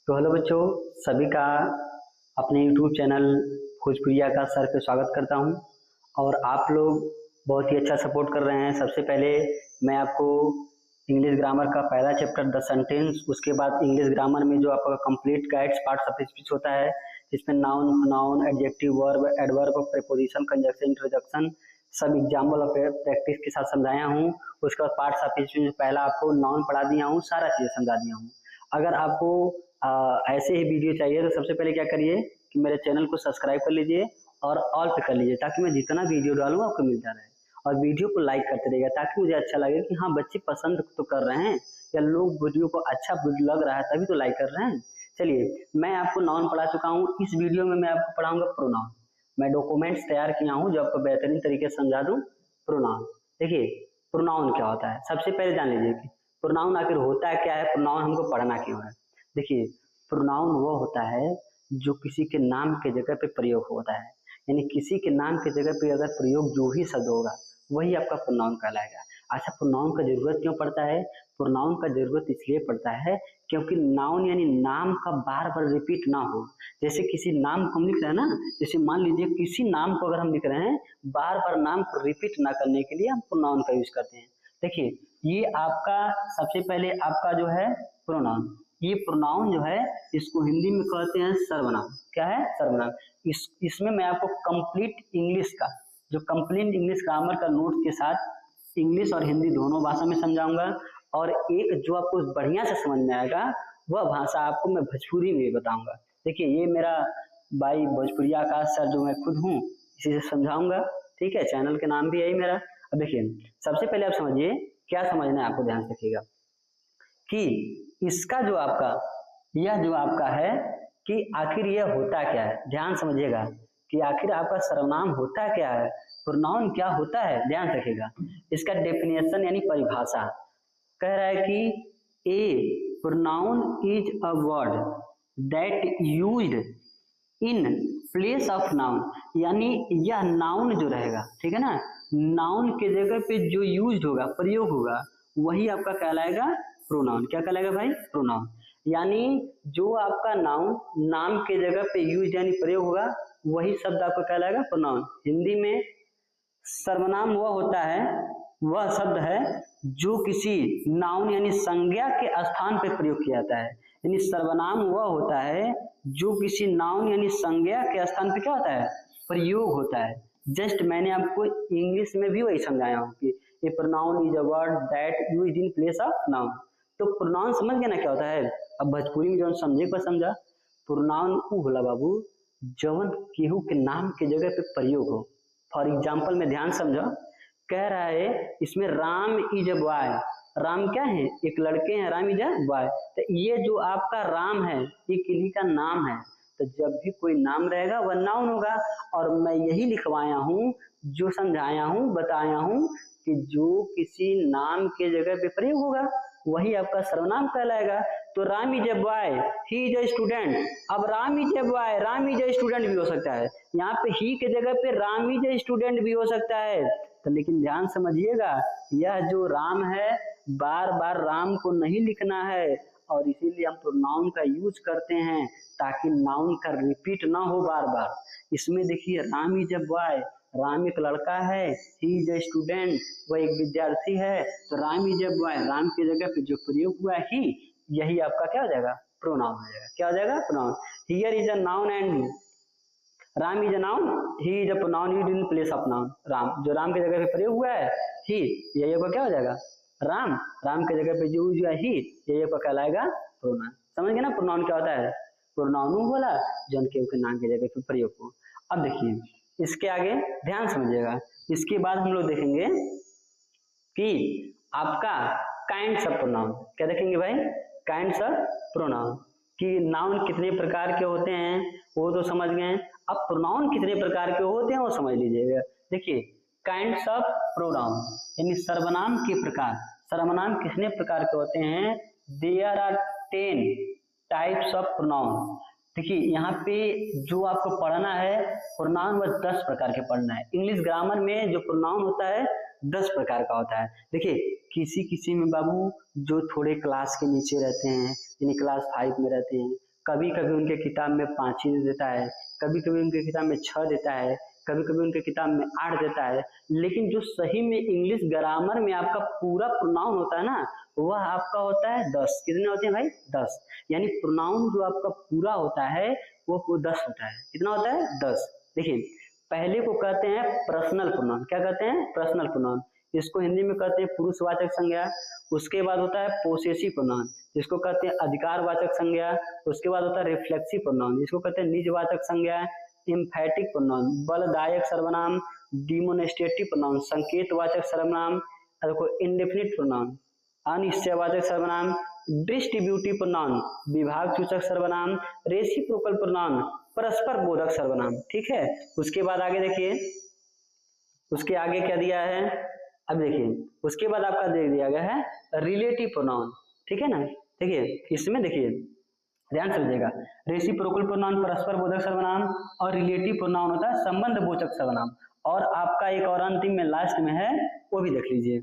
तो हेलो बच्चों, सभी का अपने YouTube चैनल भोजपुरिया का सर पे स्वागत करता हूं। और आप लोग बहुत ही अच्छा सपोर्ट कर रहे हैं। सबसे पहले मैं आपको इंग्लिश ग्रामर का पहला चैप्टर द सेंटेंस, उसके बाद इंग्लिश ग्रामर में जो आपका complete guides parts of speech होता है, जिसमें noun, pronoun, adjective, verb, adverb, preposition, conjunction, interjection सब एग्जाम्पल और प्रैक्टिस के साथ समझाया हूँ। उसके बाद पार्ट्स ऑफ स्पीच में पहला आपको नाउन पढ़ा दिया हूँ, सारा चीज़ें समझा दिया हूँ। अगर आपको ऐसे ही वीडियो चाहिए तो सबसे पहले क्या करिए कि मेरे चैनल को सब्सक्राइब कर लीजिए और ऑल पे कर लीजिए, ताकि मैं जितना वीडियो डालूंगा आपको मिलता रहे। और वीडियो को लाइक करते रहिएगा, ताकि मुझे अच्छा लगे कि हाँ, बच्चे पसंद तो कर रहे हैं या लोग वीडियो को अच्छा लग रहा है तभी तो लाइक कर रहे हैं। चलिए, मैं आपको नाउन पढ़ा चुका हूँ। इस वीडियो में मैं आपको पढ़ाऊंगा प्रोनाउन। मैं डॉक्यूमेंट्स तैयार किया हूँ जो आपको बेहतरीन तरीके से समझा दूँ। प्रोनाउन, देखिए प्रोनाउन क्या होता है। सबसे पहले जान लीजिए कि प्रोनाउन आखिर होता क्या है, प्रोनाउन हमको पढ़ना क्यों है। देखिए, प्रोनाउन वो होता है जो किसी के नाम के जगह पे प्रयोग होता है, यानी किसी के नाम के जगह पे अगर प्रयोग जो भी शब्द होगा वही आपका प्रोनाउन कहलाएगा। अच्छा, प्रोनाउन का जरूरत क्यों पड़ता है? प्रोनाउन का जरूरत इसलिए पड़ता है क्योंकि नाउन यानी नाम का बार बार रिपीट ना हो। जैसे किसी नाम को हम लिख रहे हैं ना, जैसे मान लीजिए किसी नाम को अगर हम लिख रहे हैं, बार बार नाम को रिपीट ना करने के लिए हम प्रोनाउन का यूज करते हैं। देखिए, ये आपका सबसे पहले आपका जो है प्रोनाउन, ये प्रोनाउन जो है इसको हिंदी में कहते हैं सर्वनाम। क्या है? सर्वनाम। इसमें मैं आपको कंप्लीट इंग्लिश का जो कंप्लीट इंग्लिश ग्रामर का नोट के साथ इंग्लिश और हिंदी दोनों भाषा में समझाऊंगा। और एक जो आपको बढ़िया से समझ में आएगा वह भाषा आपको मैं भोजपुरी में बताऊंगा। देखिए, ये मेरा भाई भोजपुरिया का सर जो मैं खुद हूँ, इसी से समझाऊंगा। ठीक है, चैनल के नाम भी यही मेरा। अब देखिए, सबसे पहले आप समझिए क्या समझना है, आपको ध्यान से रखिएगा कि इसका जो आपका यह जो आपका है कि आखिर यह होता क्या है। ध्यान समझिएगा कि आखिर आपका सर्वनाम होता क्या है, प्रोनाउन क्या होता है। ध्यान रखिएगा, इसका डेफिनेशन यानी परिभाषा कह रहा है कि a pronoun is a word that used in place of noun, यानी यह नाउन जो रहेगा, ठीक है ना, नाउन के जगह पे जो यूज होगा, प्रयोग होगा, वही आपका कहलाएगा प्रोनाउन। क्या कहलाएगा भाई? प्रोनाउन। यानी जो आपका नाउन नाम के जगह पे यूज यानी प्रयोग होगा, वही शब्द आपका कहलाएगा प्रोनाउन। हिंदी में सर्वनाम वह होता है, वह शब्द है जो किसी नाउन यानी संज्ञा के स्थान पे प्रयोग किया जाता है। यानी सर्वनाम वह होता है जो किसी नाउन यानी संज्ञा के स्थान पे क्या होता है? प्रयोग होता है। जस्ट मैंने आपको इंग्लिश में भी वही समझाया हूँ कि a pronoun is a word that used in place of noun. तो प्रोनाउन समझ गए ना क्या होता है। अब भोजपुरी में जो समझे पर समझा, प्रोनाउन उ होला बाबू जवन केहू के नाम के जगह पे प्रयोग हो। फॉर एग्जाम्पल में ध्यान समझो, कह रहा है इसमें Ram is a boy. Ram क्या है? एक लड़के हैं, राम इज अ बॉय। तो ये जो आपका राम है ये किन्हीं का नाम है, तो जब भी कोई नाम रहेगा वह नाउन होगा। और मैं यही लिखवाया हूँ, जो समझाया हूँ, बताया हूँ कि जो किसी नाम के जगह पे प्रयोग होगा वही आपका सर्वनाम कहलाएगा। तो Ram is a boy, he is a student. अब Ram is a boy, Ram is a student भी हो सकता है, यहाँ पे ही के जगह पे राम इज ए स्टूडेंट भी हो सकता है। तो लेकिन ध्यान समझिएगा, यह जो राम है बार बार राम को नहीं लिखना है, और इसीलिए हम प्रोनाउन का यूज करते हैं ताकि नाउन का रिपीट ना हो बार बार। इसमें देखिए, Ram is a boy, Ram एक लड़का है, ही इज ए स्टूडेंट, वह एक विद्यार्थी है। तो Ram is a boy, Ram की जगह पे जो प्रयोग हुआ ही, यही आपका क्या हो जाएगा? प्रोनाउन हो जाएगा। क्या हो जाएगा? Pronoun. Here is a noun and Ram is a noun, he is a pronoun used in place of noun. Ram जो राम की जगह पे प्रयोग हुआ है, ही, यही आपका क्या हो जाएगा? राम। राम की जगह पे जो यूज हुआ ही, यही आपका कहलाएगा प्रोनाउन। समझ गए ना प्रोनाउन क्या होता है? प्रोनाउन बोला जो उनके नाम की जगह पे प्रयोग हो। अब देखिए, इसके आगे ध्यान समझिएगा, इसके बाद हम लोग देखेंगे कि आपका काइंड्स ऑफ प्रोनाउन। क्या देखेंगे भाई? काइंड्स ऑफ प्रोनाउन, कि नाउन कितने प्रकार के होते हैं वो तो समझ गए। अब प्रोनाउन कितने प्रकार के होते हैं वो समझ लीजिएगा। देखिए, काइंड्स ऑफ प्रोनाउन यानी सर्वनाम के प्रकार। सर्वनाम कितने प्रकार के होते हैं? There are 10 types of pronoun. देखिए, यहाँ पे जो आपको पढ़ना है प्रोनाउन बस 10 प्रकार के पढ़ना है। इंग्लिश ग्रामर में जो प्रोनाउन होता है 10 प्रकार का होता है। देखिए, किसी किसी में बाबू जो थोड़े क्लास के नीचे रहते हैं, यानी क्लास 5 में रहते हैं, कभी कभी उनके किताब में 5 ही देता है, कभी कभी उनके किताब में 6 देता है, कभी कभी उनके किताब में 8 देता है। लेकिन जो सही में इंग्लिश ग्रामर में आपका पूरा प्रोनाउन होता है ना, वह आपका होता है 10। कितने होते हैं भाई? 10। यानी प्रोनाउन जो आपका पूरा होता है वो 10 होता है। कितना होता है? 10। देखिए, पहले को कहते हैं पर्सनल प्रोनाउन। क्या कहते हैं? Personal pronoun. इसको हिंदी में कहते हैं पुरुषवाचक संज्ञा। उसके बाद होता है पोसेसिव प्रोनाउन, जिसको कहते हैं अधिकारवाचक संज्ञा। उसके बाद होता है रिफ्लेक्सिव प्रोनाउन, जिसको कहते हैं निजवाचक संज्ञा। एम्फैटिक प्रोनाउन, बलदायक सर्वनाम। डिमोन्स्ट्रेटिव प्रोनाउन, संकेतवाचक सर्वनाम। देखो, इंडेफिनिट प्रोनाउन, अनिश्चयवाचक सर्वनाम। डिस्ट्रीब्यूटिव प्रोनाउन, विभाग सूचक सर्वनाम। रेसिप्रोकल प्रोनाउन, परस्पर बोधक सर्वनाम। ठीक है। उसके बाद आगे देखिए, उसके आगे क्या दिया है? अब देखिए, उसके बाद आपका दे दिया गया है रिलेटिव प्रोनाउन। ठीक है ना। देखिए, इसमें देखिए ध्यान से लीजिएगा, रेसिप्रोकल प्रोनाउन परस्पर बोधक सर्वनाम, और रिलेटिव प्रोनाउन होता है संबंध बोधक सर्वनाम। और आपका एक और अंतिम में लास्ट में है, वो भी देख लीजिए।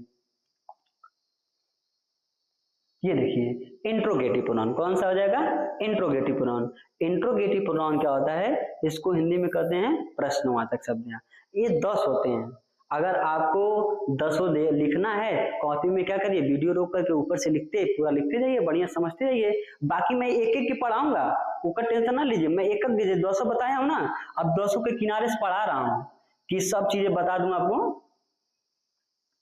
ये देखिए इंट्रोगेटिव प्रोनाउन। कौन सा हो जाएगा? Interrogative pronoun. इंट्रोगेटिव प्रोनाउन क्या होता है? इसको हिंदी में कहते हैं प्रश्नवाचक संज्ञा। ये 10 होते हैं। अगर आपको 10 लिखना है कॉपी में, क्या करिए, वीडियो रोक करके ऊपर से पूरा लिखते जाइए, बढ़िया समझते जाइए। बाकी मैं एक एक के पढ़ाऊंगा, ऊपर टेंशन ना लीजिए। मैं एक एक दीजिए, 200 बताया हूं ना, अब 200 के किनारे से पढ़ा रहा हूं कि सब चीजें बता दूं आपको।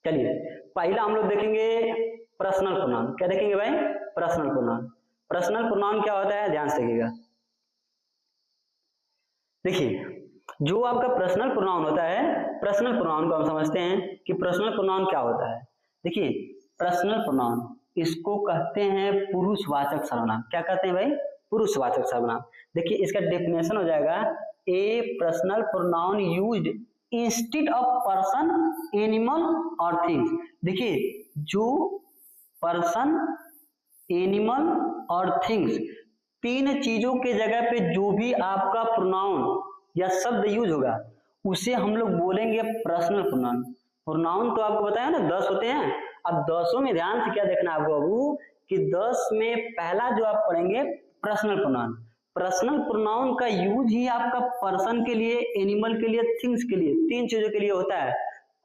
चलिए, पहला हम लोग देखेंगे पर्सनल प्रोनाउन। क्या देखेंगे भाई? Personal pronoun. पर्सनल प्रोनाउन क्या होता है? ध्यान से देखिएगा। देखिए, जो आपका पर्सनल प्रोनाउन होता है, पर्सनल प्रोनाउन को हम समझते हैं कि पर्सनल प्रोनाउन क्या होता है। देखिए, पर्सनल प्रोनाउन इसको कहते हैं पुरुषवाचक सर्वनाम। क्या कहते हैं भाई? पुरुषवाचक सर्वनाम। देखिए, इसका डेफिनेशन हो जाएगा, ए personal pronoun used instead of person, animal और थिंग्स। देखिए, जो पर्सन, एनिमल और थिंग्स, 3 चीजों के जगह पे जो भी आपका प्रोनाउन या शब्द यूज होगा, उसे हम लोग बोलेंगे पर्सनल प्रोनाउन। प्रोनाउन तो आपको बताया ना 10 होते हैं। अब 10 में ध्यान से क्या देखना है आपको बाबू, कि 10 में पहला जो आप पढ़ेंगे पर्सनल प्रोनाउन। पर्सनल प्रोनाउन का यूज ही आपका पर्सन के लिए, एनिमल के लिए, थिंग्स के लिए, 3 चीजों के लिए होता है।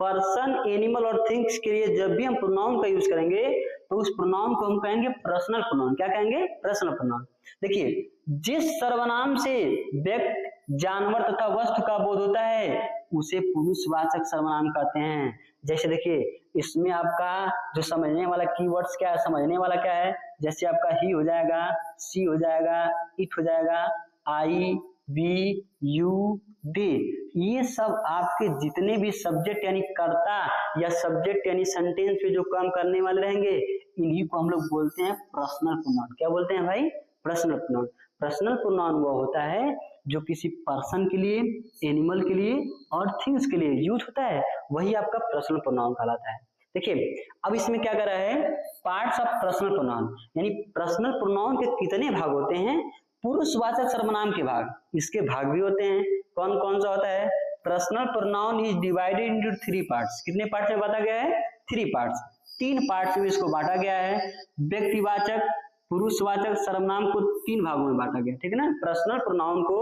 पर्सन, एनिमल और थिंग्स के लिए जब भी हम प्रोनाउन का यूज करेंगे तो उस प्रोनाउन को हम कहेंगे पर्सनल प्रोनाउन। क्या कहेंगे? Personal pronoun. देखिए, जिस सर्वनाम से व्यक्ति, जानवर तथा वस्तु का बोध होता है उसे पुरुषवाचक सर्वनाम कहते हैं। जैसे देखिए, इसमें आपका जो समझने वाला कीवर्ड्स क्या है, समझने वाला क्या है, जैसे आपका ही हो जाएगा, सी हो जाएगा, इट हो जाएगा, आई, वी, यू, दे। ये सब आपके जितने भी सब्जेक्ट यानी कर्ता या सब्जेक्ट यानी सेंटेंस पे जो काम करने वाले रहेंगे, इन्हीं को हम लोग बोलते हैं पर्सनल प्रोनाउन। क्या बोलते हैं भाई? Personal pronoun. पर्सनल प्रोनाउन वो होता है जो किसी पर्सन के लिए, एनिमल के लिए और थिंग्स के लिए यूज होता है, वही आपका पर्सनल प्रोनाउन कहलाता है। देखिए, अब इसमें क्या कर रहा है, पार्ट्स ऑफ पर्सनल प्रोनाउन, यानी पर्सनल प्रोनाउन के कितने भाग होते हैं? पुरुषवाचक सर्वनाम के भाग, इसके भाग भी होते हैं। कौन कौन सा होता है? Personal pronoun is divided into 3 parts. कितने पार्ट्स में बांटा गया है? 3 पार्ट्स। 3 पार्ट्स में इसको बांटा गया है। व्यक्तिवाचक, पुरुषवाचक सर्वनाम को 3 भागों में बांटा गया, ठीक है ना। पर्सनल प्रोनाउन को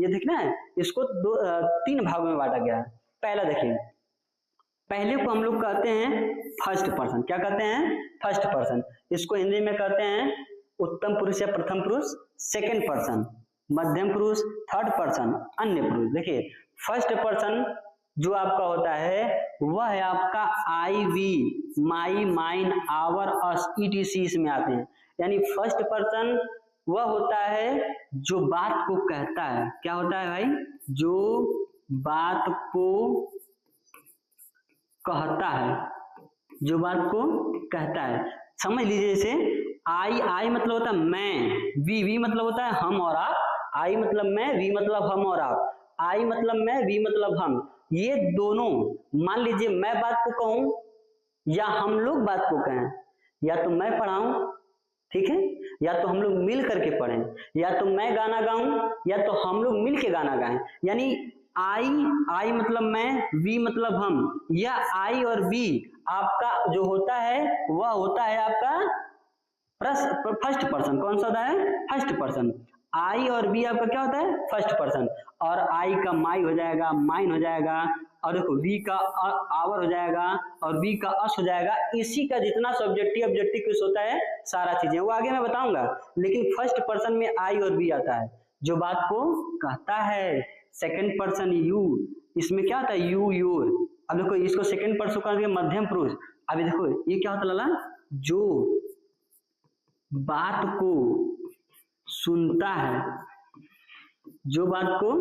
ये देखना है, इसको 3 भागों में बांटा गया है। पहला देखिए, पहले को हम लोग कहते हैं फर्स्ट पर्सन। क्या कहते हैं? First person. इसको हिंदी में कहते हैं उत्तम पुरुष या प्रथम पुरुष। सेकंड पर्सन मध्यम पुरुष, थर्ड पर्सन अन्य पुरुष। देखिए, फर्स्ट पर्सन जो आपका होता है वह है आपका I, we, my, mine, our, us, ETC इसमें आते हैं। यानी फर्स्ट पर्सन वह होता है जो बात को कहता है। क्या होता है भाई? जो बात को कहता है, जो बात को कहता है। समझ लीजिए, जैसे आई, आई मतलब होता है मैं, वी मतलब होता है हम और आप। आई मतलब मैं, वी मतलब हम और आप। आई मतलब मैं, वी मतलब हम। ये दोनों, मान लीजिए मैं बात को कहूं या हम लोग बात को कहें, या तो मैं पढ़ाऊं, ठीक है, या तो हम लोग मिल करके पढ़ें, या तो मैं गाना गाऊं या तो हम लोग मिल के गाना गाएं। यानी आई मतलब मैं, वी मतलब हम, या आई और वी आपका जो होता है वह होता है आपका फर्स्ट पर्सन। कौन सा होता है? First person. आई और बी आपका क्या होता है, फर्स्ट पर्सन, और आई का माई हो जाएगा, माइन हो जाएगा, और देखो वी का आवर हो जाएगा, और बी का अस हो जाएगा। इसी का जितना सब्जेक्टिव ऑब्जेक्टिव केस होता है सारा चीजें वो आगे मैं बताऊंगा, लेकिन फर्स्ट पर्सन में आई और बी आता है जो बात को कहता है। सेकंड पर्सन यू, इसमें क्या आता है, यू योर। अब देखो इसको सेकंड पर्सन का मध्यम पुरुष। अभी देखो ये क्या होता लाला, जो बात को सुनता है, जो बात को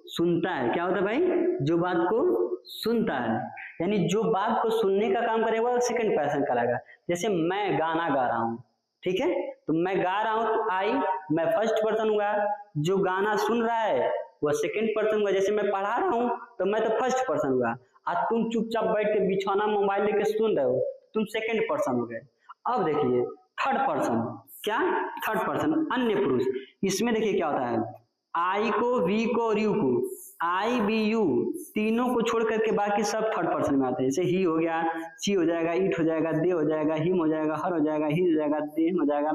सुनता है, क्या होता है भाई, जो बात को सुनता है, यानी जो बात को सुनने का काम करेगा वो सेकंड पर्सन कराएगा। जैसे मैं गाना गा रहा हूँ, ठीक है, तो मैं गा रहा हूँ तो आई, मैं फर्स्ट पर्सन हुआ, जो गाना सुन रहा है वह सेकंड पर्सन हुआ। जैसे मैं पढ़ा रहा हूँ तो मैं तो फर्स्ट पर्सन हुआ, आज तुम चुपचाप बैठ के बिछौना मोबाइल लेके सुन रहे हो, तुम सेकंड पर्सन हो गए। अब देखिए थर्ड पर्सन, क्या, थर्ड पर्सन अन्य पुरुष। इसमें देखिए क्या होता है, आई को, वी को और यू को, आई बी यू तीनों को छोड़ करके बाकी सब थर्ड पर्सन में आते हैं। जैसे ही हो गया, सी हो जाएगा, इट हो जाएगा, दे हो जाएगा, हिम हो जाएगा, हर हो जाएगा, ही हो जाएगा, देम हो जाएगा,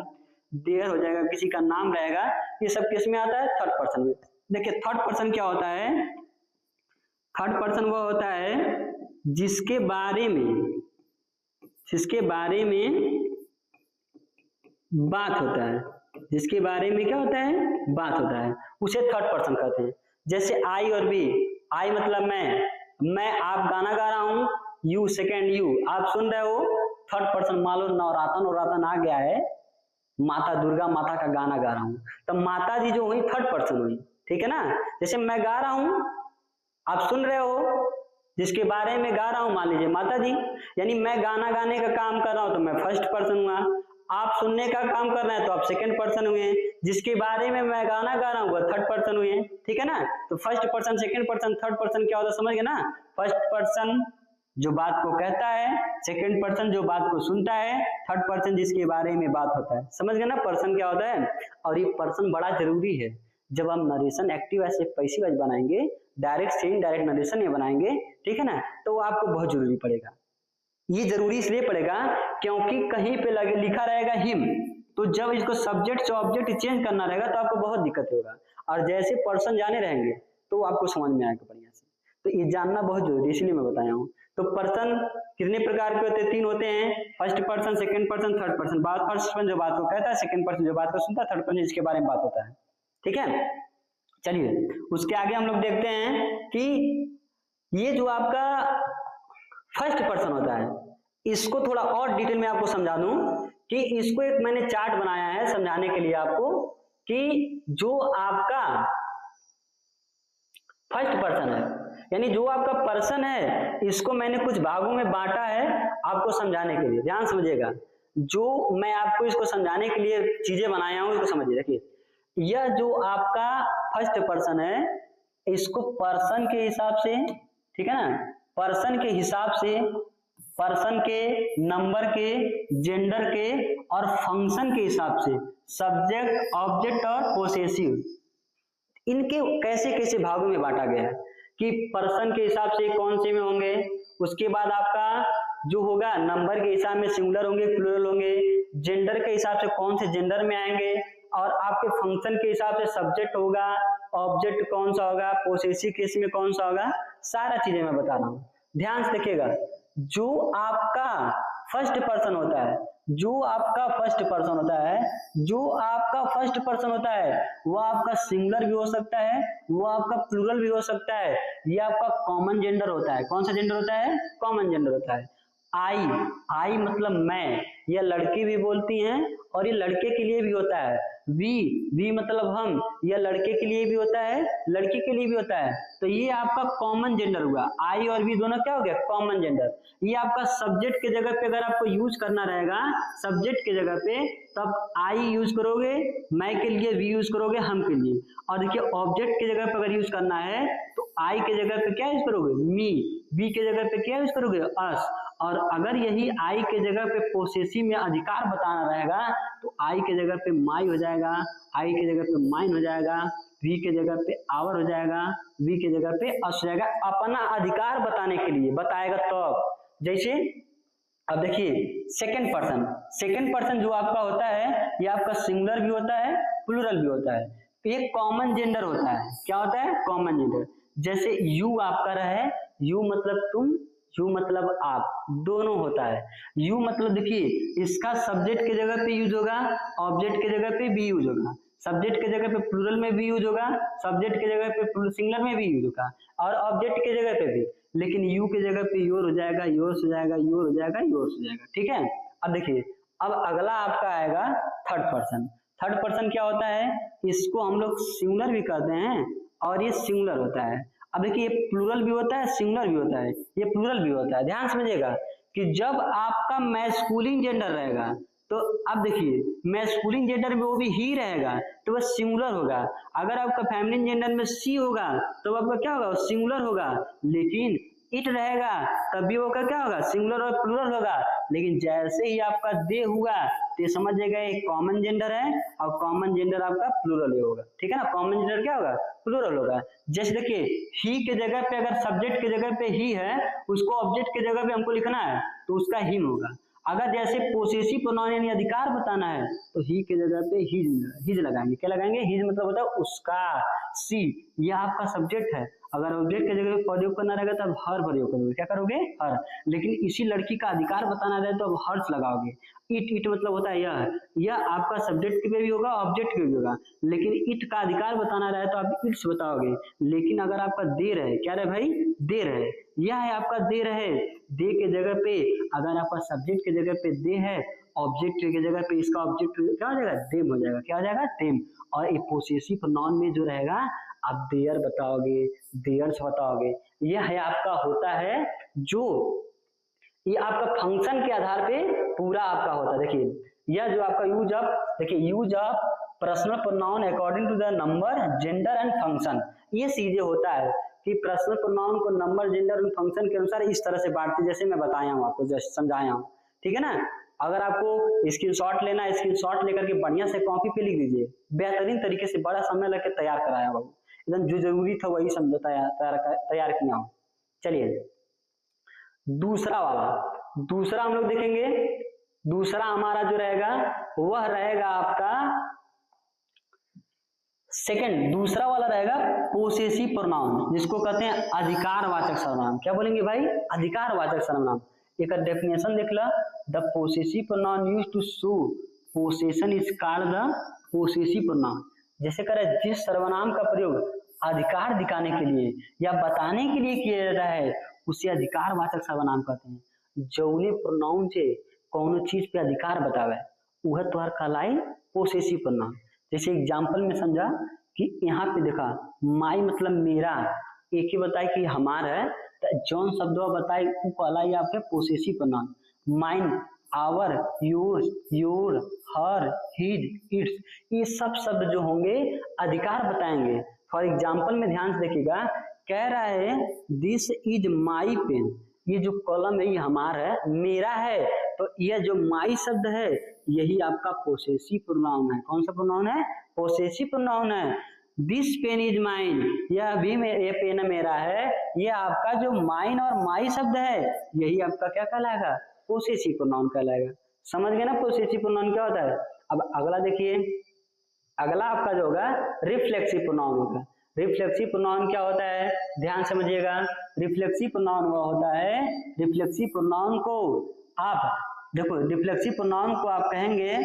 देयर हो जाएगा, किसी का नाम रहेगा, ये सब किस में आता है, थर्ड पर्सन में। देखिए थर्ड पर्सन क्या होता है, थर्ड पर्सन वो होता है जिसके बारे में बात होता है, जिसके बारे में क्या होता है, बात होता है, उसे थर्ड पर्सन कहते हैं। जैसे आई और बी, आई मतलब मैं आप गाना गा रहा हूँ, यू सेकंड यू आप सुन रहे हो, थर्ड पर्सन। मान लो नवरातन आ गया है, माता दुर्गा माता का गाना गा रहा हूँ, तो माता जी जो हुई थर्ड पर्सन हुई, ठीक है ना। जैसे मैं गा रहा हूँ, आप सुन रहे हो, जिसके बारे में गा रहा हूँ मान लीजिए माता जी, यानी मैं गाना गाने का काम कर रहा हूँ तो मैं फर्स्ट पर्सन हुआ, आप सुनने का काम कर रहे हैं तो आप सेकंड पर्सन हुए, जिसके बारे में मैं गाना गा रहा हूँ वो थर्ड पर्सन हुए, ठीक है ना। तो first person, second person, third person क्या होता है समझ गए ना। फर्स्ट पर्सन जो बात को कहता है, सेकंड पर्सन जो बात को सुनता है, थर्ड पर्सन जिसके बारे में बात होता है। समझ गए ना पर्सन क्या होता है। और ये पर्सन बड़ा जरूरी है जब हम नरेशन एक्टिव ऐसे पैसिव वॉइस बनाएंगे, डायरेक्ट से इनडायरेक्ट नरेशन ये बनाएंगे, ठीक है ना, तो आपको बहुत जरूरी पड़ेगा। ये जरूरी इसलिए पड़ेगा क्योंकि कहीं पे लगे लिखा रहेगा हिम, तो जब इसको सब्जेक्ट से ऑब्जेक्ट चेंज करना रहेगा तो आपको बहुत दिक्कत होगा, और जैसे पर्सन जाने रहेंगे तो आपको समझ में आएगा बढ़िया से। तो ये जानना बहुत जरूरी, इसलिए मैं बताया हूँ। तो पर्सन कितने प्रकार के होते हैं, 3 होते हैं, first person, second person, third person. First person जो बात को कहता है, सेकंड पर्सन जो बात को सुनता है, थर्ड पर्सन जिसके बारे में बात होता है, ठीक है। चलिए उसके आगे हम लोग देखते हैं कि ये जो आपका फर्स्ट पर्सन होता है, इसको थोड़ा और डिटेल में आपको समझा दूं कि इसको एक मैंने चार्ट बनाया है समझाने के लिए आपको, कि जो आपका फर्स्ट पर्सन है, यानी जो आपका पर्सन है, इसको मैंने कुछ भागों में बांटा है आपको समझाने के लिए। ध्यान समझिएगा, जो मैं आपको इसको समझाने के लिए चीजें बनाया हूं इसको समझिए। देखिए यह जो आपका फर्स्ट पर्सन है, इसको पर्सन के हिसाब से, ठीक है ना, पर्सन के हिसाब से, पर्सन के, नंबर के, जेंडर के और फंक्शन के हिसाब से, सब्जेक्ट, ऑब्जेक्ट और पोसेसिव, इनके कैसे कैसे भागों में बांटा गया है कि पर्सन के हिसाब से कौन से में होंगे, उसके बाद आपका जो होगा नंबर के हिसाब में सिंगुलर होंगे, प्लूरल होंगे, जेंडर के हिसाब से कौन से जेंडर में आएंगे, और आपके फंक्शन के हिसाब से सब्जेक्ट होगा, ऑब्जेक्ट कौन सा होगा, पोसेसिव केस में कौन सा होगा, सारा चीजें मैं बता रहा हूँ। ध्यान से देखिएगा, जो आपका फर्स्ट पर्सन होता है, जो आपका फर्स्ट पर्सन होता है, जो आपका फर्स्ट पर्सन होता है, वो आपका सिंगुलर भी हो सकता है, वो आपका प्लूरल भी हो सकता है, ये आपका कॉमन जेंडर होता है। कौन सा जेंडर होता है, कॉमन जेंडर होता है। आई, आई मतलब मैं, यह लड़की भी बोलती हैं और ये लड़के के लिए भी होता है। वी मतलब हम, यह लड़के के लिए भी होता है, लड़की के लिए भी होता है। तो ये आपका कॉमन जेंडर हुआ, आई और वी दोनों क्या हो गया, कॉमन जेंडर। ये आपका सब्जेक्ट के जगह पे अगर आपको यूज करना रहेगा, सब्जेक्ट के जगह पे, तब आई यूज करोगे, मैं के लिए, वी यूज करोगे, हम के लिए। और देखिए ऑब्जेक्ट के जगह पे अगर यूज करना है तो आई के जगह पे क्या यूज करोगे, मी, वी के जगह पे क्या यूज करोगे, अस। और अगर यही आई के जगह पे पोसेसिव में अधिकार बताना रहेगा तो आई के जगह पे माई हो जाएगा, आई के जगह पे माइन हो जाएगा, वी के जगह पे आवर हो जाएगा, वी के जगह पे अस हो जाएगा, अपना अधिकार बताने के लिए बताएगा। तो जैसे अब देखिए सेकंड पर्सन, सेकंड पर्सन जो आपका होता है, ये आपका सिंगुलर भी होता है, प्लूरल भी होता है। एक कॉमन जेंडर होता है। क्या होता है? Common gender. जैसे यू आपका रहे, यू मतलब तुम, यू मतलब आप, दोनों होता है। यू मतलब देखिए इसका सब्जेक्ट की जगह पे यूज होगा, ऑब्जेक्ट की जगह पे भी यूज होगा। सब्जेक्ट की जगह पे प्लूरल में भी यूज होगा, सब्जेक्ट की जगह पे सिंगुलर में भी यूज होगा, और ऑब्जेक्ट की जगह पे भी। लेकिन यू की जगह पे योर हो जाएगा, योर्स हो जाएगा, योर हो जाएगा, योर्स हो जाएगा। ठीक है। अब देखिए, अब अगला आपका आएगा थर्ड पर्सन। थर्ड पर्सन क्या होता है? इसको हम लोग सिंगुलर भी कहते हैं और ये सिंगुलर होता है। अब देखिए, ये प्लूरल भी होता है, सिंगुलर भी होता है, ये प्लूरल भी होता है। ध्यान समझिएगा कि जब आपका मैस्कुलिन जेंडर रहेगा, तो अब देखिए मैस्कुलिन जेंडर में वो भी ही रहेगा तो वह सिंगुलर होगा। अगर आपका फेमिनिन जेंडर में सी होगा तो आपका क्या होगा? सिंगुलर होगा। लेकिन इट रहेगा तभी वो क्या होगा? सिंगुलर और प्लूरल होगा। लेकिन जैसे ही आपका दे हुआ तो समझ जाएगा एक कॉमन जेंडर है, और कॉमन जेंडर आपका प्लूरल होगा। ठीक है ना? कॉमन जेंडर क्या होगा? प्लूरल होगा। जैसे देखिए, ही के जगह पे अगर सब्जेक्ट की जगह पे ही है, उसको ऑब्जेक्ट की जगह पे हमको लिखना है तो उसका हिम होगा। अगर जैसे पोसेसिव प्रोनाउन यानी अधिकार बताना है तो ही के जगह पे हिज लगाएंगे। क्या लगाएंगे? हिज मतलब होता है उसका। सी, यह आपका सब्जेक्ट है। अगर ऑब्जेक्ट की जगह पे प्रयोग करना रहेगा तो आप हर प्रयोग करोगे। क्या करोगे? हर। लेकिन इसी लड़की का अधिकार बताना रहे तो आप हर्ष लगाओगे। इट मतलब होता है यह आपका सब्जेक्ट पे भी होगा, ऑब्जेक्ट पे भी होगा। लेकिन इट का अधिकार बताना रहे तो आप इट्स बताओगे। लेकिन अगर आपका देर है, क्या रहे भाई? देर है, यह है आपका देर है। दे के जगह पे अगर आपका सब्जेक्ट की जगह पे दे है, ऑब्जेक्ट की जगह पे इसका ऑब्जेक्ट क्या हो जाएगा? देम हो जाएगा। क्या हो जाएगा? देम। और एक पोसेसिव प्रोनाउन में जो रहेगा आप देयर बताओगे, देयर्स बताओगे। यह है आपका होता है जो ये आपका फंक्शन के आधार पे पूरा आपका होता है। देखिए यह जो आपका यूज ऑफ, देखिए use of personal pronoun according to the number, gender and function, ये सीधे होता है कि पर्सनल प्रोनाउन को नंबर, जेंडर और फंक्शन के अनुसार इस तरह से बांटते, जैसे मैं बताया हूँ आपको, जैसे समझाया हूँ। ठीक है ना? अगर आपको स्क्रीनशॉट लेना है, स्क्रीनशॉट लेकर के बढ़िया से कॉपी पे लिख दीजिए। बेहतरीन तरीके से बड़ा समय लग के तैयार कराया बाबू, एकदम जो जरूरी था वही समझो तैयार किया हूँ। चलिए दूसरा वाला, दूसरा हम लोग देखेंगे। दूसरा हमारा जो रहेगा वह रहेगा आपका सेकंड, दूसरा वाला रहेगा पोसेसिव प्रोनाउन, जिसको कहते हैं अधिकारवाचक सर्वनाम। क्या बोलेंगे भाई? अधिकारवाचक सर्वनाम। एक डेफिनेशन देख ला, the possessive pronoun used to show possession is called the possessive pronoun. जैसे करे जिस सर्वनाम का प्रयोग अधिकार दिखाने के लिए या बताने के लिए किया जाता है उसे अधिकारवाचक सर्वनाम कहते हैं। जौने प्रोनाउन से कौनो चीज पे अधिकार बतावे वह तोहर कहलाई पोसेसिव प्रोनाउन। जैसे एग्जाम्पल में समझा कि यहाँ पे देखा माई मतलब मेरा, एक ही बताए कि हमार है, तो जौन शब्द बताए वो कहलाई आपके possessive pronoun. Mine, our, yours, your, her, his, its, ये सब शब्द जो होंगे अधिकार बताएंगे। फॉर एग्जाम्पल में ध्यान से देखिएगा, कह रहा है दिस इज माई पेन, ये जो कॉलम है ये हमारा है, मेरा है, तो यह जो माई शब्द है यही आपका पोसेसिव प्रोनाउन है। कौन सा प्रोनाउन है? पोसेसिव प्रोनाउन है। दिस पेन इज माइन, यह भी ये पेन मेरा है, ये आपका जो माइन और माई शब्द है यही आपका क्या कहलाएगा? पोसेसिव प्रोनाउन कहलाएगा। समझ गए ना पोसेसिव प्रोनाउन क्या होता है? अब अगला देखिए, अगला आपका जो होगा रिफ्लेक्सिव प्रोनाउन होगा। रिफ्लेक्सिव प्रोनाउन क्या होता है? ध्यान समझिएगा। रिफ्लेक्सिव प्रोनाउन वो होता है, रिफ्लेक्सिव प्रोनाउन को आप देखो, रिफ्लेक्सिव प्रोनाउन को आप कहेंगे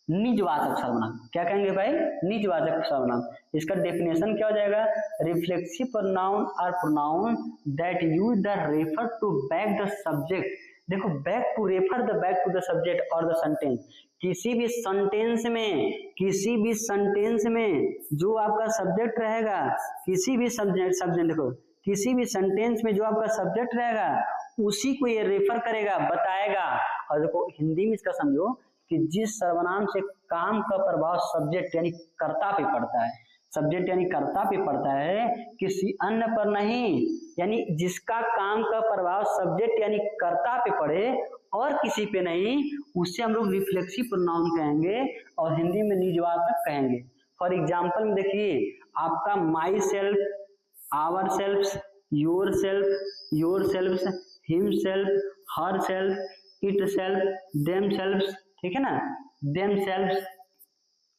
निजवाचक सर्वनाम। क्या कहेंगे भाई? निजवाचक सर्वनाम। इसका डेफिनेशन क्या हो जाएगा? Reflexive pronoun are pronoun that use the refer to back the subject. देखो back to refer the back to the subject or the sentence. किसी भी सेंटेंस में जो आपका सब्जेक्ट रहेगा, किसी भी सब्जेक्ट देखो, किसी भी सेंटेंस में जो आपका सब्जेक्ट रहेगा उसी को ये रेफर करेगा, बताएगा। और देखो हिंदी में इसका समझो कि जिस सर्वनाम से काम का प्रभाव सब्जेक्ट यानी कर्ता पे पड़ता है, सब्जेक्ट यानी कर्ता पे पड़ता है, किसी अन्य पर नहीं, यानी जिसका काम का प्रभाव सब्जेक्ट यानी कर्ता पे पड़े और किसी पे नहीं, उससे हम लोग रिफ्लेक्सिव प्रोनाउन कहेंगे और हिंदी में निजवाचक कहेंगे। फॉर एग्जाम्पल में देखिए आपका myself, ourself, yourself, himself, herself, itself, themself, ठीक है ना, देम सेल्फ,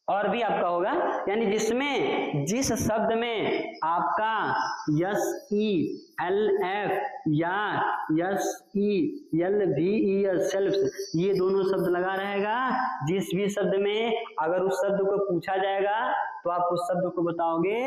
और भी आपका होगा, यानी जिसमें जिस शब्द में आपका यस ई एल एफ या yes E L V E S self ये दोनों शब्द लगा रहेगा, जिस भी शब्द में अगर उस शब्द को पूछा जाएगा तो आप उस शब्द को बताओगे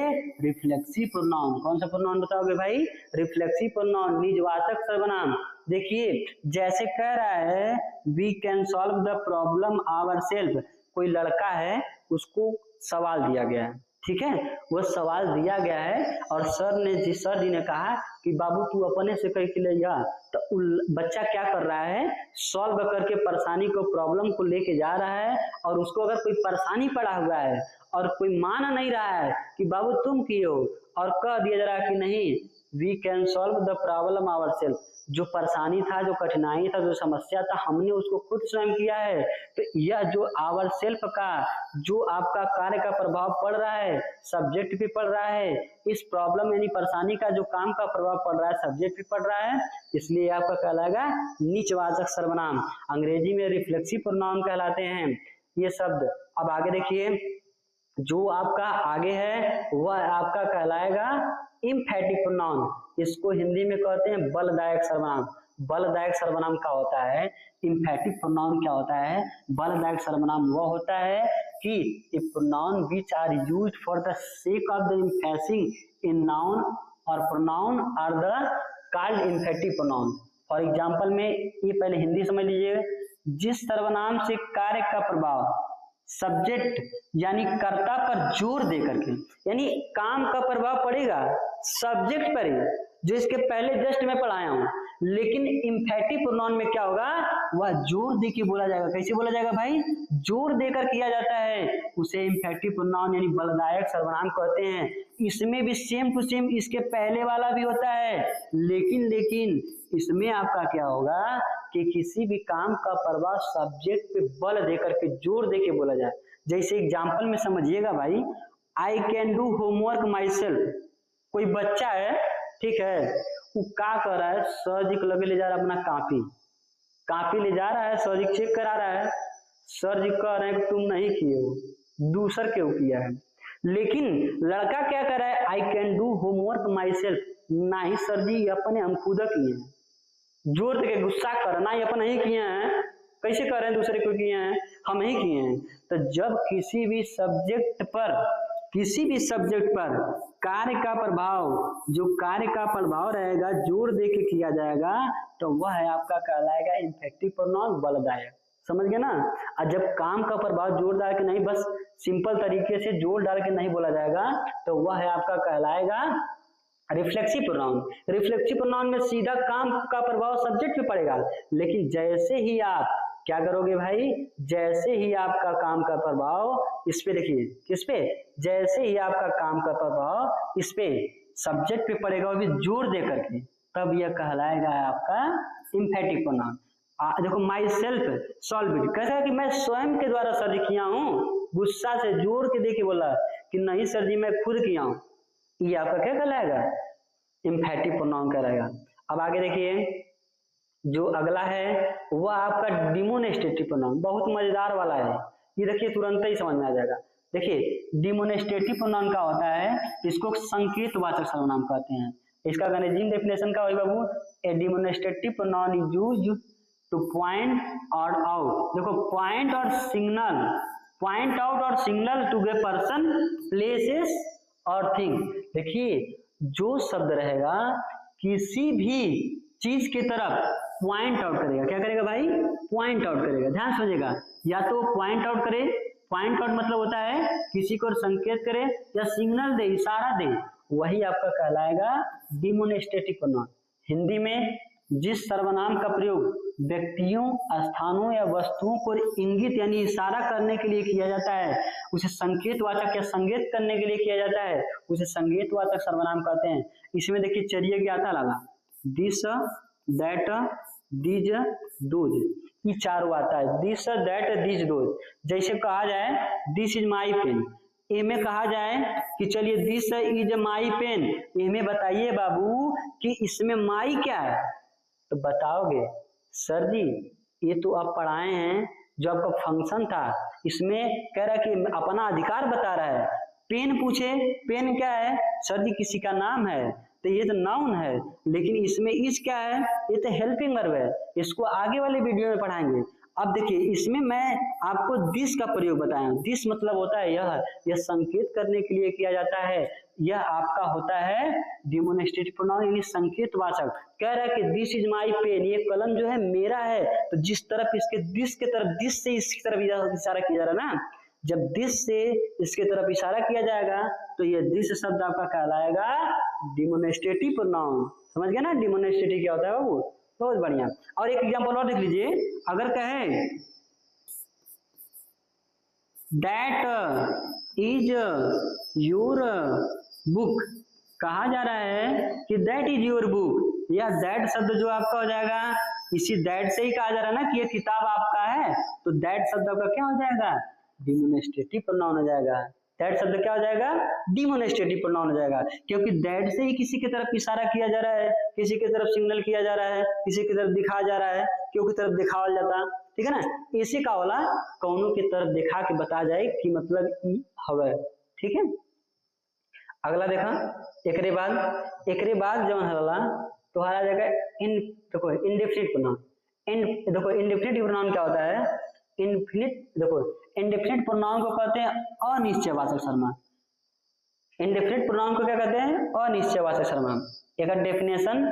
रिफ्लेक्सिव प्रोनाउन। कौन सा प्रोनाउन बताओगे भाई? रिफ्लेक्सिव प्रोनाउन, निजवाचक सर्वनाम। देखिए जैसे कह रहा है we can solve the problem ourself, कोई लड़का है उसको सवाल दिया गया है, ठीक है, वो सवाल दिया गया है और सर जी ने कहा कि बाबू तू अपने से करके ले जा, तो बच्चा क्या कर रहा है, सॉल्व करके परेशानी को, प्रॉब्लम को लेके जा रहा है, और उसको अगर कोई परेशानी पड़ा हुआ है और कोई मान नहीं रहा है कि बाबू तुम किए हो, और कह दिया जा रहा है कि नहीं we can solve the problem ourself, जो परेशानी था, जो कठिनाई था, जो समस्या था, हमने उसको खुद स्वयं किया है। तो यह जो आवर सेल्फ का जो आपका कार्य का प्रभाव पड़ रहा है, सब्जेक्ट भी पड़ रहा है, इस प्रॉब्लम यानी परेशानी का जो काम का प्रभाव पड़ रहा है सब्जेक्ट भी पड़ रहा है, इसलिए आपका कहलाएगा नीचवाचक सर्वनाम। अंग्रेजी में रिफ्लेक्सिव प्रोनाउन कहलाते हैं ये शब्द। अब आगे देखिए, जो आपका आगे है वह आपका कहलाएगा इम्फेटिक प्रोनाउन, इसको हिंदी में कहते हैं बलदायक सर्वनाम। बलदायक सर्वनाम क्या होता है? इम्फेटिक प्रोनाउन क्या होता है? बलदायक सर्वनाम वह होता है कि a pronoun which are used for the sake of the emphasising in noun or pronoun are the called emphatic pronoun. For example में ये पहले हिंदी समझ लीजिए, जिस सर्वनाम से कार्य का प्रभाव सब्जेक्ट यानी कर्ता पर जोर दे करके, यानी काम का प्रभाव पड़ेगा सब्जेक्ट पर ही, जो इसके पहले जस्ट मैं पढ़ाया हूं, लेकिन इम्फेटिक प्रोनाउन में क्या होगा, वह जोर दे के बोला जाएगा। कैसे बोला जाएगा भाई? जोर देकर किया जाता है, उसे इम्फेटिक प्रोनाउन यानी बलदायक सर्वनाम कहते हैं। इसमें भी सेम टू सेम इसके पहले वाला भी होता है, लेकिन इसमें आपका क्या होगा कि किसी भी काम का प्रभाव सब्जेक्ट पे बल देकर के, जोर दे के बोला जाए। जैसे एग्जाम्पल में समझिएगा भाई, I can do homework my self. कोई बच्चा है, ठीक है, वो क्या कर रहा है, सर जी को लगे ले जा रहा है अपना कापी ले जा रहा है, सर जी चेक करा रहा है, सर जी कह रहे हैं कि तुम नहीं किए हो, दूसर क्यों किया है। लेकिन लड़का क्या कर रहा है, I can do homework my self, नहीं सर जी अपने हम खुद किए हैं, जोर देके गुस्सा करना ही अपन नहीं किए हैं, कैसे कर रहे हैं दूसरे को किए हैं, हम ही किए हैं। तो जब किसी भी सब्जेक्ट पर कार्य का प्रभाव, जो कार्य का प्रभाव रहेगा जोर देके किया जाएगा, तो वह है आपका कहलाएगा इम्फेक्टिव प्रोनाउन, बलदायक। समझ गए ना? और जब काम का प्रभाव जोर डाल के नहीं, बस सिंपल तरीके से जोर डाल के नहीं बोला जाएगा, तो वह है आपका कहलाएगा रिफ्लेक्सिव प्रोनाउन। रिफ्लेक्सिव प्रोनाउन में सीधा काम का प्रभाव सब्जेक्ट पे पड़ेगा, लेकिन जैसे ही आप क्या करोगे भाई, जैसे ही आपका काम का प्रभाव इस पे, देखिए किस पे, जैसे ही आपका काम का प्रभाव इस पे सब्जेक्ट पे पड़ेगा, वो भी जोर दे करके, तब यह कहलाएगा आपका इम्फेटिक प्रोनाउन। देखो माई सेल्फ सॉल्व इट, कैसा है कि मैं स्वयं के द्वारा सर किया हूँ, गुस्सा से जोर के देके बोला कि नहीं सर जी मैं खुद किया हूँ, ये आपका क्या कहलाएगा, इम्फेटिक प्रोनाउन कहलाएगा। अब आगे देखिए, जो अगला है वह आपका डिमोनेस्ट्रेटिव प्रोनाउन, बहुत मजेदार वाला है, ये देखिए तुरंत ही समझ में आ जाएगा। देखिए डिमोनेस्ट्रेटिव प्रोनाउन क्या होता है, इसको संकेतवाचक सर्वनाम कहते हैं। इसका अंग्रेजी डेफिनेशन का होगा बाबू, a demonstrative pronoun is used to point or out. देखो point or signal, point out or signal to a person, places or thing. देखिए जो शब्द रहेगा किसी भी चीज की तरफ पॉइंट आउट करेगा, क्या करेगा भाई, पॉइंट आउट करेगा। ध्यान समझिएगा, या तो पॉइंट आउट करे, पॉइंट आउट मतलब होता है किसी को संकेत करे या सिग्नल दे, इशारा दे, वही आपका कहलाएगा डिमोनेस्ट्रेटिव प्रोनाउन। हिंदी में जिस सर्वनाम का प्रयोग व्यक्तियों, स्थानों या वस्तुओं को इंगित यानी इशारा करने के लिए किया जाता है, उसे संकेतवाचक या संकेत करने के लिए किया जाता है, उसे संकेतवाचक सर्वनाम कहते हैं। इसमें देखिए चलिए क्या था लगा, दिस दैट दिज दोज, ये चारों आता है, दिस दैट दिज दोज। जैसे कहा जाए दिस इज माई पेन, ए में कहा जाए कि चलिए दिस इज माई पेन, ए में बताइए बाबू कि इसमें माई क्या है, तो बताओगे सर जी ये तो आप पढ़ाए हैं जो आपका फंक्शन था, इसमें कह रहा है कि अपना अधिकार बता रहा है। पेन पूछे, पेन क्या है सर जी? किसी का नाम है, तो ये तो नाउन है, लेकिन इसमें इज क्या है? ये तो हेल्पिंग वर्ब है। इसको आगे वाले वीडियो में पढ़ाएंगे। अब देखिए, इसमें मैं आपको दिस का प्रयोग बताया। दिस मतलब होता है यह संकेत करने के लिए किया जाता है। यह आपका होता है डिमोन्स्ट्रेटिव प्रोनाउन, यानी संकेतवाचक। कह रहा है कि दिस इज माई पेन, ये कलम जो है मेरा है। तो जिस तरफ इसके दिस के तरफ, दिस से इसकी तरफ इशारा किया जा रहा है ना, जब दिस से इसके तरफ इशारा किया जाएगा तो ये दिस शब्द आपका कहलाएगा डिमोन्स्ट्रेटिव प्रोनाउन। समझ गया ना डिमोन्स्ट्रेटिव क्या होता है बाबू? बहुत बढ़िया। और एक एग्जांपल और देख लीजिए। अगर कहें दैट इज योर बुक, कहा जा रहा है कि दैट इज योर बुक, या दैट शब्द जो आपका हो जाएगा, इसी दैट से ही कहा जा रहा है ना कि ये किताब आपका है, तो दैट शब्द आपका क्या हो जाएगा? डिमोन्स्ट्रेटिव प्रोनाउन हो जाएगा। दैट शब्द क्या हो जाएगा? डिमोन्स्ट्रेटिव प्रोनाउन हो जाएगा, क्योंकि दैट से ही किसी की तरफ इशारा किया जा रहा है, किसी की तरफ सिग्नल किया जा रहा है, किसी की तरफ दिखाया जा रहा है, क्यों की तरफ दिखावल जाता, ठीक है ना। इसी का वाला कौनों की तरफ दिखा के बता जाए कि मतलब ई हवे, ठीक है। अगला देखा, एकरे बाद जब हला तो आ जाएगा इन, देखो इंडेफिनिट प्रोनाउन। देखो इंडेफिनिट प्रोनाउन क्या होता है? देखो इंडेफिनिट प्रोनाउन को कहते हैं अनिश्चयवाचक सर्वनाम। इंडेफिनिट प्रोनाउन को क्या कहते हैं? अनिश्चयवाचक सर्वनाम। एक definition,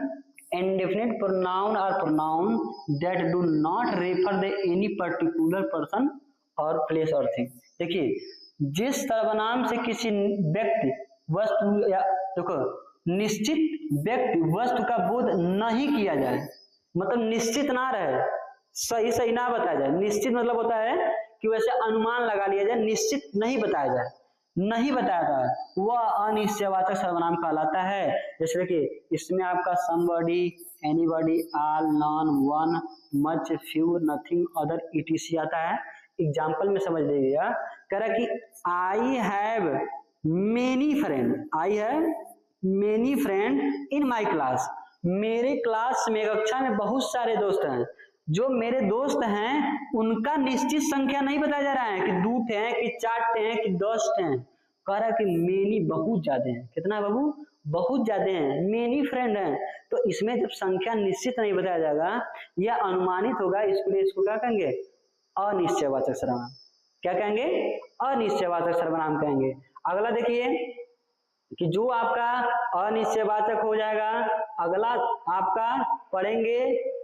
indefinite pronoun are pronoun that do not refer the any particular person और प्लेस और थिंग। देखिए, जिस सर्वनाम से किसी व्यक्ति, वस्तु या देखो निश्चित व्यक्ति, वस्तु का बोध नहीं किया जाए, मतलब निश्चित ना रहे, सही ना बताया जाए। निश्चित मतलब होता है कि वैसे अनुमान लगा लिया जाए, निश्चित नहीं बताया जाए, नहीं बताया था, वह अनिश्चयवाचक सर्वनाम कहलाता है। जैसे देखिए, इसमें आपका somebody, anybody, all, non, one, much, few, nothing, other, etc आता है। एग्जाम्पल में समझ लीजिएगा। कह रहा कि I have many friend in my class. मेरे क्लास में, कक्षा में बहुत सारे दोस्त हैं। जो मेरे दोस्त हैं उनका निश्चित संख्या नहीं बताया जा रहा है कि 2 हैं कि 4 हैं कि 10 हैं। कह रहा है कि मेनी बहुत ज्यादा हैं। कितना बाबू? बहुत ज्यादा हैं, मेनी फ्रेंड हैं। तो इसमें जब संख्या निश्चित नहीं बताया जाएगा, यह अनुमानित होगा, इसको क्या कहेंगे? अनिश्चयवाचक सर्वनाम। क्या कहेंगे? अनिश्चयवाचक सर्वनाम कहेंगे। अगला देखिए कि जो आपका अनिश्चयवाचक हो जाएगा, अगला आपका पढ़ेंगे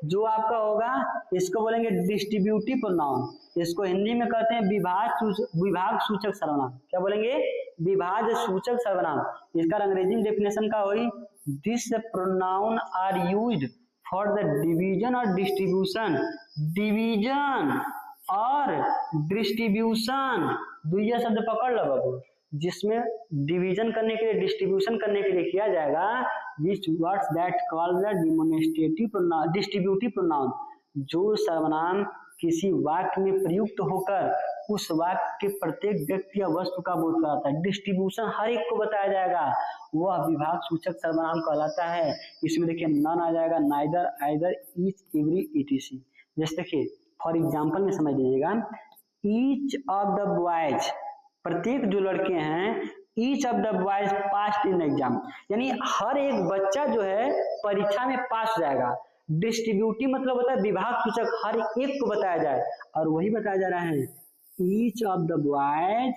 जो आपका होगा, इसको बोलेंगे डिस्ट्रीब्यूटिव प्रोनाउन। इसको हिंदी में कहते हैं विभाग सूचक सर्वनाम। क्या बोलेंगे? विभाज्य सूचक सर्वनाम। इसका अंग्रेजी डेफिनेशन का हुई, this pronoun are used for the division और डिस्ट्रीब्यूशन। डिवीजन और डिस्ट्रीब्यूशन दुइया शब्द पकड़ लो बाबू, जिसमें डिवीजन करने के लिए, डिस्ट्रीब्यूशन करने के लिए किया जाएगा, विच words that called the distributive pronoun. जो सर्वनाम किसी वाक्य में प्रयुक्त होकर उस वाक्य के प्रत्येक व्यक्ति या वस्तु का बोध कराता है, डिस्ट्रीब्यूशन हर एक को बताया जाएगा, वह विभाग सूचक सर्वनाम कहलाता है। इसमें देखिए नन आ जाएगा, neither, either, each, every, etc. जैसे देखिए फॉर एग्जाम्पल में समझ लीजिएगा, ईच ऑफ द बॉयज, प्रत्येक जो लड़के हैं, each of the boys passed in exam, यानी हर एक बच्चा जो है परीक्षा में पास हो जाएगा। डिस्ट्रीब्यूटिव मतलब होता है विभाग सूचक, हर एक को बताया जाए, और वही बताया जा रहा है each of the boys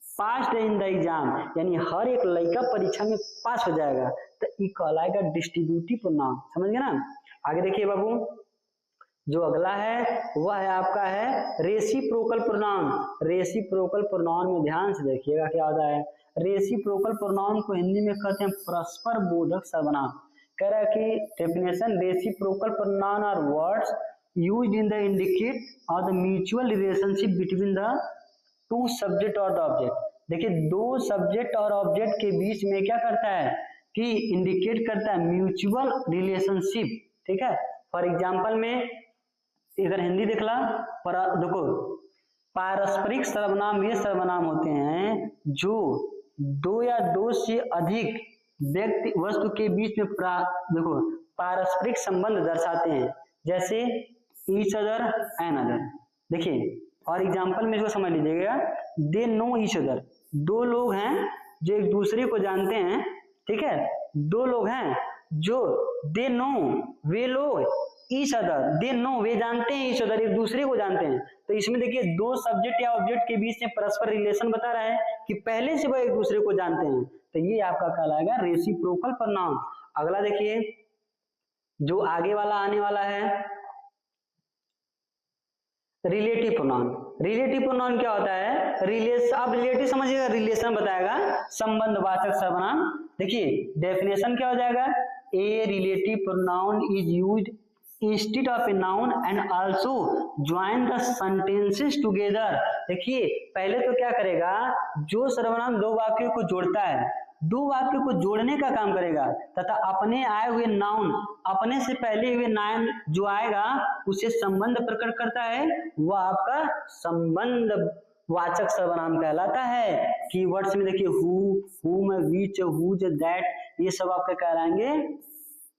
passed in the exam, यानी हर एक लड़का परीक्षा में पास हो जाएगा, तो ये कहलाएगा डिस्ट्रीब्यूटिव प्रोनाउन। समझ गए ना। आगे देखिए बाबू, जो अगला है वह है आपका है रेसिप्रोकल प्रोनाउन। रेसिप्रोकल प्रोनाउन में ध्यान से देखिएगा क्या होता है। रेसिप्रोकल प्रोनाउन को हिंदी में कहते हैं परस्पर बोधक सर्वनाम। कह रहा है कि definition, reciprocal pronoun are words used in the indicate or the mutual relationship between the two subject or the object. देखिए, दो सब्जेक्ट और ऑब्जेक्ट के बीच में क्या करता है कि इंडिकेट करता है म्यूचुअल रिलेशनशिप, ठीक है। फॉर एग्जाम्पल में इधर हिंदी देख ला, देखो पारस्परिक सर्वनाम वे सर्वनाम होते हैं जो दो या दो से अधिक व्यक्ति वस्तु के बीच में देखो पारस्परिक संबंध दर्शाते हैं, जैसे ईच अदर, एन अदर। देखिए और एग्जाम्पल में इसको समझ लीजिएगा, दे नो ईच अदर, दो लोग हैं जो एक दूसरे को जानते हैं, ठीक है, दो लोग हैं जो दे नो, वे लोग, ईच अदर, दे नो, वे जानते हैं, ईच अदर, एक दूसरे को जानते हैं। तो इसमें देखिए दो सब्जेक्ट या ऑब्जेक्ट के बीच में परस्पर रिलेशन बता रहा है कि पहले से वो एक दूसरे को जानते हैं, तो ये आपका कहलाएगा रेसिप्रोकल प्रोनाउन। अगला देखिए जो आगे वाला आने वाला है रिलेटिव प्रोनाउन। रिलेटिव प्रोनाउन क्या होता है, रिलेशन, आप रिलेटिव समझिएगा, रिलेशन बताएगा, संबंधवाचक सर्वनाम। देखिए डेफिनेशन क्या हो जाएगा, a relative pronoun is used instead of a noun and also join the sentences together. देखिए पहले तो क्या करेगा, जो सर्वनाम दो वाक्यों को जोड़ता है, दो वाक्यों को जोड़ने का काम करेगा तथा अपने आए हुए नाउन, अपने से पहले हुए नाउन जो आएगा उसे संबंध प्रकट करता है, वह आपका संबंध वाचक सर्वनाम कहलाता है। कीवर्ड्स में देखिए हु, हुम, व्हिच, हुज, दैट, ये सब आपके कहलाएंगे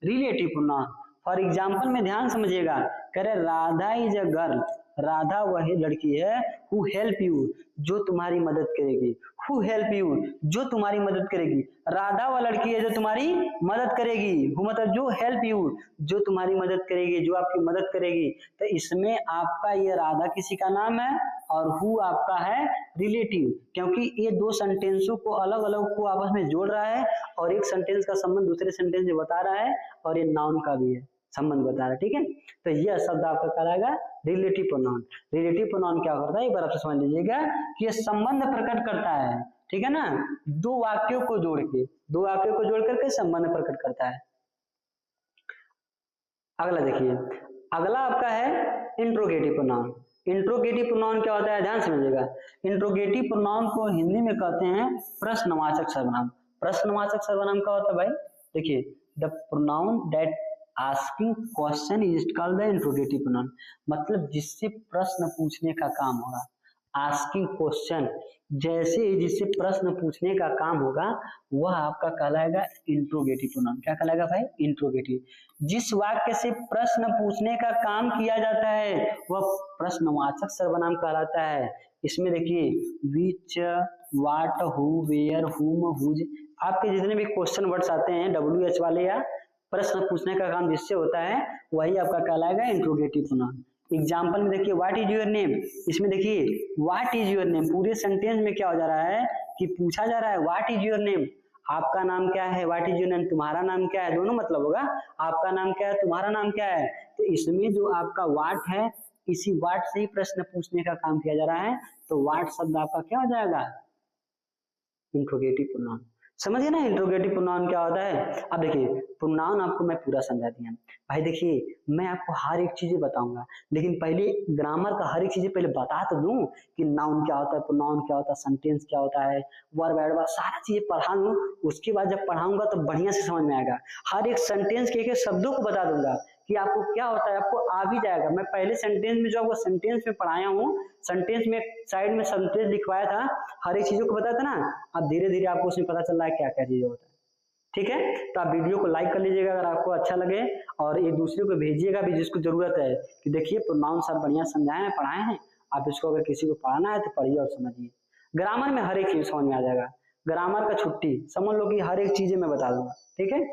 रिलेटिव प्रोनाउन। फॉर एग्जाम्पल में ध्यान समझिएगा, कह रहे Radha is a girl, Radha वही लड़की है, हु हेल्प यू, जो तुम्हारी मदद करेगी, हु हेल्प यू, जो तुम्हारी मदद करेगी, राधा वह लड़की है जो तुम्हारी मदद करेगी, हु मतलब जो, हेल्प यू, जो तुम्हारी मदद करेगी, जो आपकी मदद करेगी। तो इसमें आपका ये राधा किसी का नाम है और हु आपका है रिलेटिव, क्योंकि ये दो सेंटेंसों को अलग अलग को आपस में जोड़ रहा है और एक सेंटेंस का संबंध दूसरे सेंटेंस से बता रहा है और ये नाउन का भी है संबंध बता रहा है, ठीक है। तो यह शब्द आपका कहलाएगा रिलेटिव प्रोनाउन। रिलेटिव प्रोनाउन क्या करता है, एक बार आप समझ लीजिएगा कि ये संबंध प्रकट करता है, ठीक है ना, दो वाक्यों को जोड़ के, दो वाक्यों को जोड़ करके संबंध प्रकट करता है। अगला देखिए, अगला आपका है इंट्रोगेटिव प्रोनाउन। इंट्रोगेटिव प्रोनाउन क्या होता है, ध्यान समझिएगा। इंट्रोगेटिव प्रोनाउन को हिंदी में कहते हैं प्रश्नवाचक सर्वनाम। प्रश्नवाचक सर्वनाम क्या होता है भाई, देखिए the pronoun that asking question is called the interrogative pronoun, मतलब जिससे प्रश्न पूछने का काम होगा। आस्किंग क्वेश्चन, जैसे जिससे प्रश्न पूछने का काम होगा वह आपका कहलाएगा इंट्रोगेटिव प्रोनाउन। क्या कहलाएगा भाई, इंट्रोगेटिव। जिस वाक्य से प्रश्न पूछने का काम किया जाता है वह प्रश्नवाचक सर्वनाम कहलाता है। इसमें देखिए विच, व्हाट, हु, वेयर, हुम, हुज, आपके जितने भी क्वेश्चन वर्ड्स आते हैं WH वाले या प्रश्न पूछने का काम जिससे होता है वही आपका कहलाएगा इंट्रोगेटिव प्रोनाउन। एग्जाम्पल में देखिए व्हाट इज योर नेम, इसमें देखिए व्हाट इज योर नेम, पूरे सेंटेंस में क्या हो जा रहा है कि पूछा जा रहा है व्हाट इज योर नेम, आपका नाम क्या है, व्हाट इज योर नेम, तुम्हारा नाम क्या है, दोनों मतलब होगा, आपका नाम क्या है, तुम्हारा नाम क्या है। तो इसमें जो आपका व्हाट है, इसी व्हाट से ही प्रश्न पूछने का काम किया जा रहा है, तो व्हाट शब्द आपका क्या हो जाएगा, इंट्रोगेटिव प्रोनाउन। समझिए ना इंट्रोगेटिव प्रोनाउन क्या होता है। अब देखिए प्रोनाउन आपको मैं पूरा समझा दिया भाई। देखिए मैं आपको हर एक चीजें बताऊंगा, लेकिन पहले ग्रामर का हर एक चीजें पहले बता तो दूं कि नाउन क्या होता है, प्रोनाउन क्या होता है, सेंटेंस क्या होता है, वर्ब एडवर्ब, सारा चीजें पढ़ा दूं। उसके बाद जब पढ़ाऊंगा तो बढ़िया से समझ में आएगा। हर एक सेंटेंस के एक शब्दों को बता दूंगा कि आपको क्या होता है, आपको आ भी जाएगा। मैं पहले सेंटेंस में जो आपको सेंटेंस में पढ़ाया हूँ, सेंटेंस में साइड में सेंटेंस लिखवाया था, हर एक चीजों को बताया था ना। अब धीरे धीरे आपको उसमें पता चल रहा है क्या क्या चीजें होता है, ठीक है। तो आप वीडियो को लाइक कर लीजिएगा अगर आपको अच्छा लगे, और एक दूसरे को भेजिएगा भी जिसको जरूरत है कि देखिए प्रोनाउन सब बढ़िया समझाए हैं, पढ़ाए हैं। आप इसको अगर किसी को पढ़ाना है तो पढ़िए और समझिए। ग्रामर में हर एक चीज समझ में आ जाएगा, ग्रामर का छुट्टी, समझ लो कि हर एक चीजें मैं बता दूंगा, ठीक है।